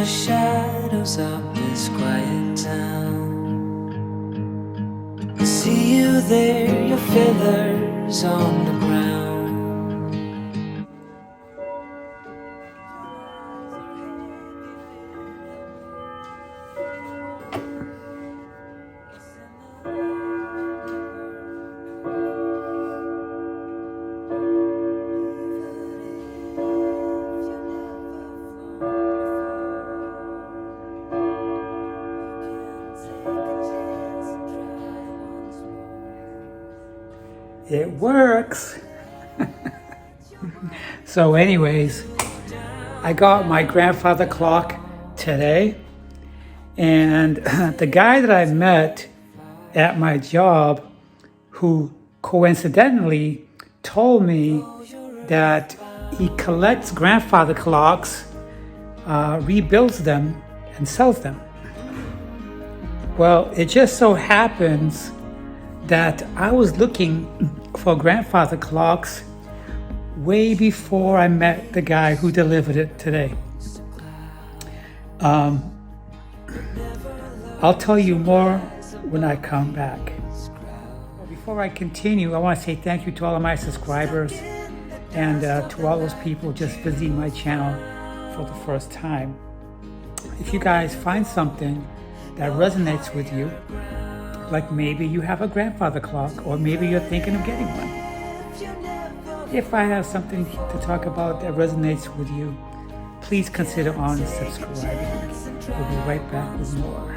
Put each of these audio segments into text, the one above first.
the shadows of this quiet town. I see you there, your feathers on the ground. It works. So anyways, I got my grandfather clock today, and the guy that I met at my job, who coincidentally told me that he collects grandfather clocks, rebuilds them, and sells them. Well, it just so happens that I was looking for grandfather clocks way before I met the guy who delivered it today. I'll tell you more when I come back. Before I continue, I want to say thank you to all of my subscribers and to all those people just visiting my channel for the first time. If you guys find something that resonates with you, like maybe you have a grandfather clock, or maybe you're thinking of getting one. If I have something to talk about that resonates with you, please consider on subscribing. We'll be right back with more.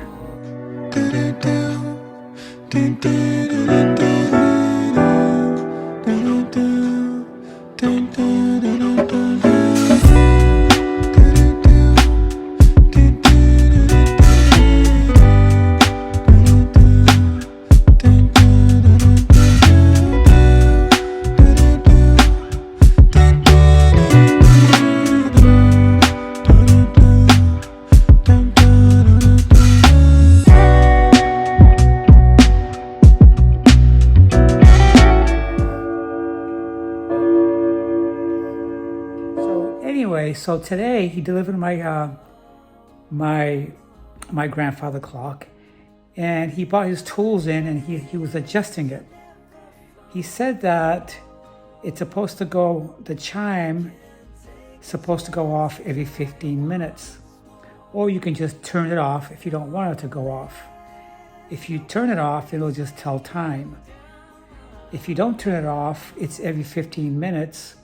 So today he delivered my my grandfather clock, and he brought his tools in, and he was adjusting it. He said that it's supposed to go, the chime supposed to go off every 15 minutes, or you can just turn it off if you don't want it to go off. If you turn it off, it'll just tell time. If you don't turn it off, it's every 15 minutes.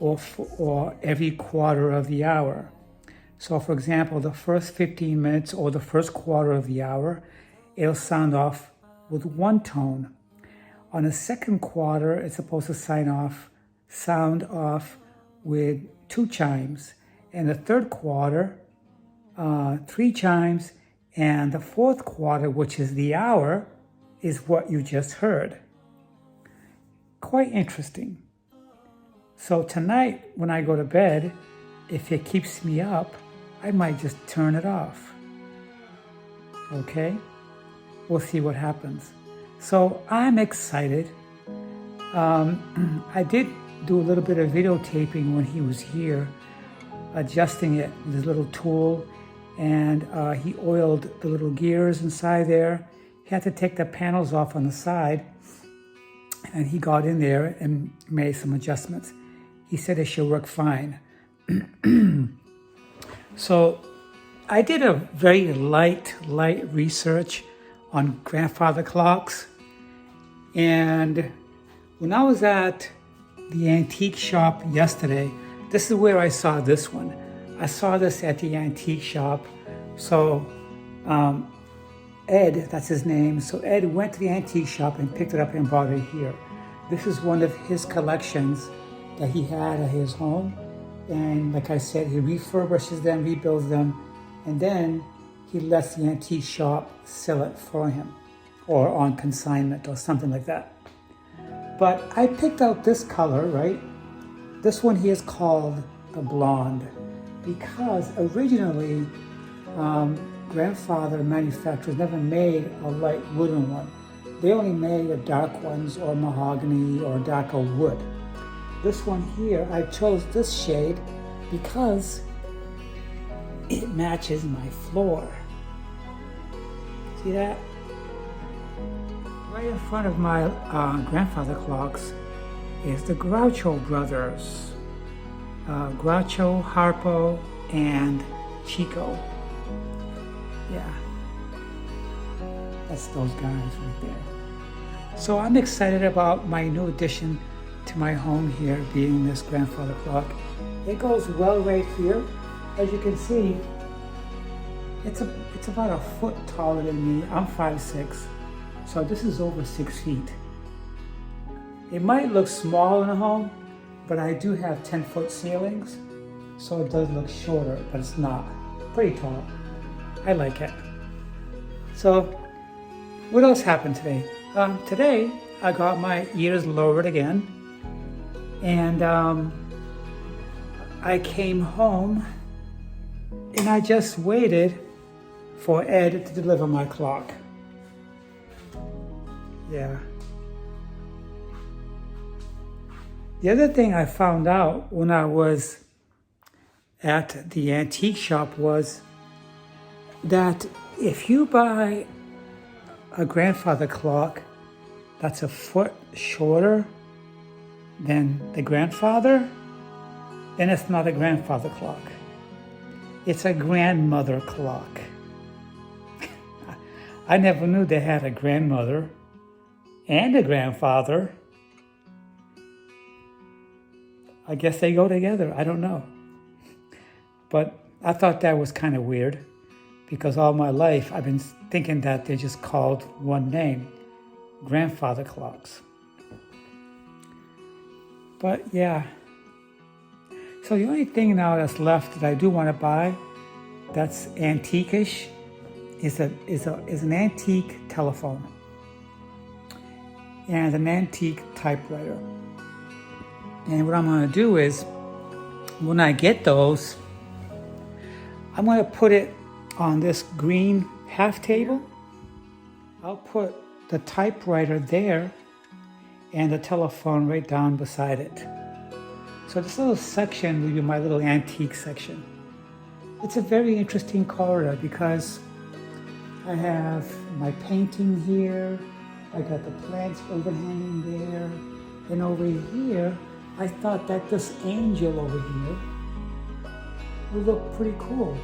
Or every quarter of the hour. So for example, the first 15 minutes or the first quarter of the hour, it'll sound off with one tone. On the second quarter, it's supposed to sound off with 2 chimes. And the third quarter, 3 chimes. And the fourth quarter, which is the hour, is what you just heard. Quite interesting. So tonight, when I go to bed, if it keeps me up, I might just turn it off. Okay? We'll see what happens. So I'm excited. I did do a little bit of videotaping when he was here, adjusting it with his little tool, and he oiled the little gears inside there. He had to take the panels off on the side, and he got in there and made some adjustments. He said it should work fine. So I did a very light research on grandfather clocks. And when I was at the antique shop yesterday, this is where I saw this one. I saw this at the antique shop. So Ed, that's his name. So Ed went to the antique shop and picked it up and brought it here. This is one of his collections that he had at his home, and like I said, he refurbishes them, rebuilds them, and then he lets the antique shop sell it for him, or on consignment or something like that. But I picked out this color, right? This one here is called the blonde, because originally grandfather manufacturers never made a light wooden one. They only made a dark ones, or mahogany, or darker wood. This one here, I chose this shade because it matches my floor. See that? Right in front of my grandfather clocks is the Groucho brothers. Groucho, Harpo, and Chico. Yeah, that's those guys right there. So I'm excited about my new addition to my home here, being this grandfather clock. It goes well right here. As you can see, it's about a foot taller than me. I'm 5'6", so this is over 6 feet. It might look small in a home, but I do have 10-foot ceilings, so it does look shorter, but it's not. Pretty tall. I like it. So, what else happened today? Today, I got my ears lowered again, and I came home, and I just waited for Ed to deliver my clock. Yeah. The other thing I found out when I was at the antique shop was that if you buy a grandfather clock that's a foot shorter than the grandfather, then it's not a grandfather clock. It's a grandmother clock. I never knew they had a grandmother and a grandfather. I guess they go together, I don't know. But I thought that was kind of weird because all my life I've been thinking that they're just called one name, grandfather clocks. But yeah. So the only thing now that's left that I do want to buy that's antique-ish is an antique telephone and an antique typewriter. And what I'm going to do is, when I get those, I'm going to put it on this green half table. I'll put the typewriter there and the telephone right down beside it. So this little section will be my little antique section. It's a very interesting corridor because I have my painting here, I got the plants overhanging there, and over here, I thought that this angel over here would look pretty cool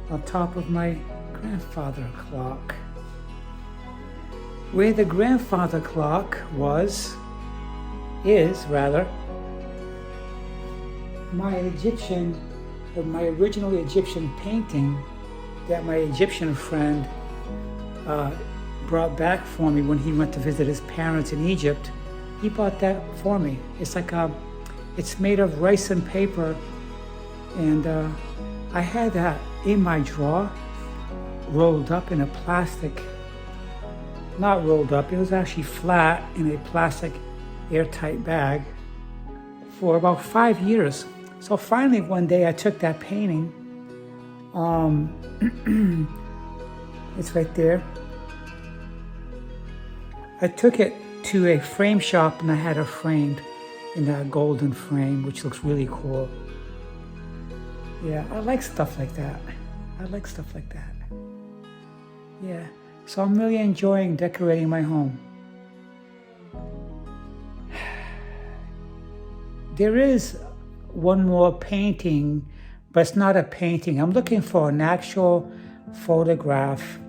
on top of my grandfather clock. Where the grandfather clock is my original Egyptian painting that my Egyptian friend brought back for me when he went to visit his parents in Egypt. He bought that for me. It's like it's made of rice and paper, and I had that in my drawer, rolled up in a plastic, not rolled up, it was actually flat in a plastic airtight bag for about 5 years. So finally one day I took that painting, it's right there. I took it to a frame shop and I had it framed in that golden frame, which looks really cool. Yeah, I like stuff like that. Yeah, so I'm really enjoying decorating my home. There is one more painting, but it's not a painting. I'm looking for an actual photograph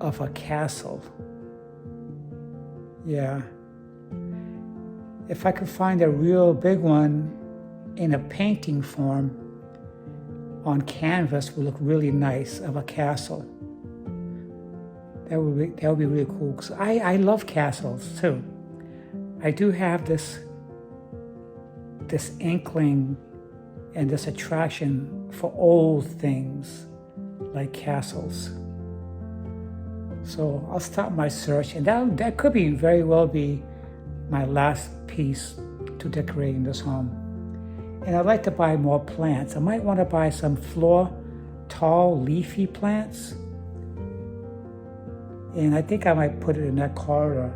of a castle. Yeah. If I could find a real big one in a painting form on canvas, would look really nice, of a castle. That would be really cool. 'Cause I love castles too. I do have this inkling and this attraction for old things like castles. So I'll start my search, and that could be very well be my last piece to decorating this home. And I'd like to buy more plants. I might want to buy some tall, leafy plants. And I think I might put it in that corridor,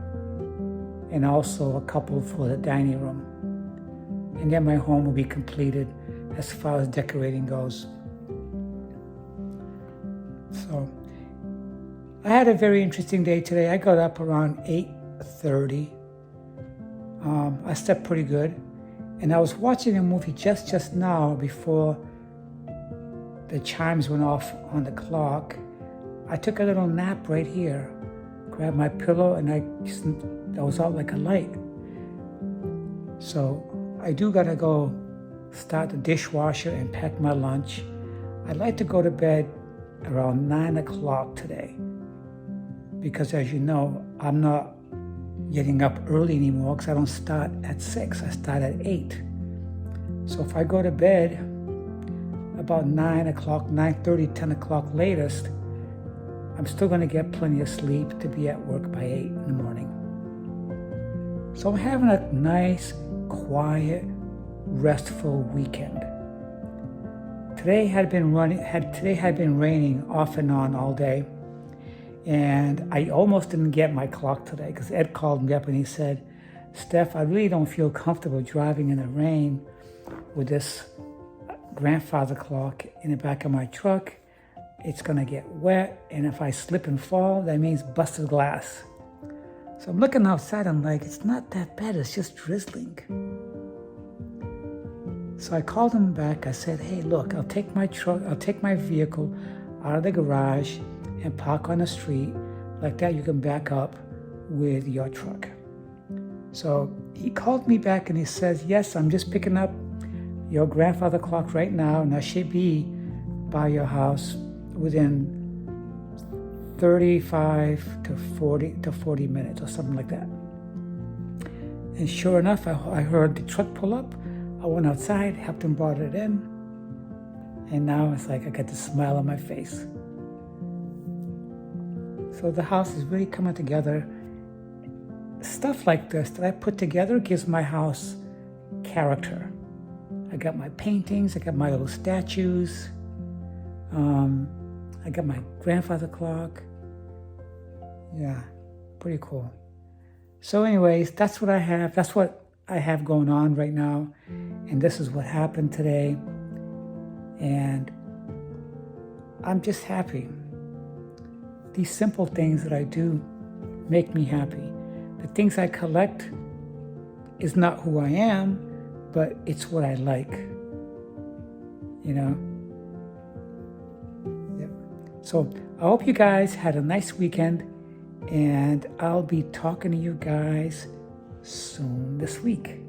and also a couple for the dining room. And then my home will be completed as far as decorating goes. So I had a very interesting day today. I got up around 8:30. I slept pretty good. And I was watching a movie just now before the chimes went off on the clock. I took a little nap right here, grabbed my pillow, and I was out like a light. So I do gotta go start the dishwasher and pack my lunch. I'd like to go to bed around 9 o'clock today because, as you know, I'm not getting up early anymore because I don't start at 6, I start at 8. So if I go to bed about 9 o'clock, 9:30, 10 o'clock latest, I'm still going to get plenty of sleep to be at work by 8 in the morning. So I'm having a nice, quiet, restful weekend. Today had been raining off and on all day. And I almost didn't get my clock today because Ed called me up and he said, Steph, I really don't feel comfortable driving in the rain with this grandfather clock in the back of my truck. It's gonna get wet, and if I slip and fall, that means busted glass. So I'm looking outside, I'm like, it's not that bad, it's just drizzling. So I called him back, I said, hey, look, I'll take my vehicle out of the garage and park on the street. Like that, you can back up with your truck. So he called me back and he says, yes, I'm just picking up your grandfather clock right now, and I should be by your house within 35 to 40 minutes or something like that. And sure enough, I heard the truck pull up. I went outside, helped him brought it in, and now it's like I got the smile on my face. So the house is really coming together. Stuff like this that I put together gives my house character. I got my paintings, I got my little statues, I got my grandfather clock. Yeah, pretty cool. So anyways, that's what I have going on right now. And this is what happened today. And I'm just happy. These simple things that I do make me happy. The things I collect is not who I am, but it's what I like, you know? Yep. So I hope you guys had a nice weekend, and I'll be talking to you guys soon this week.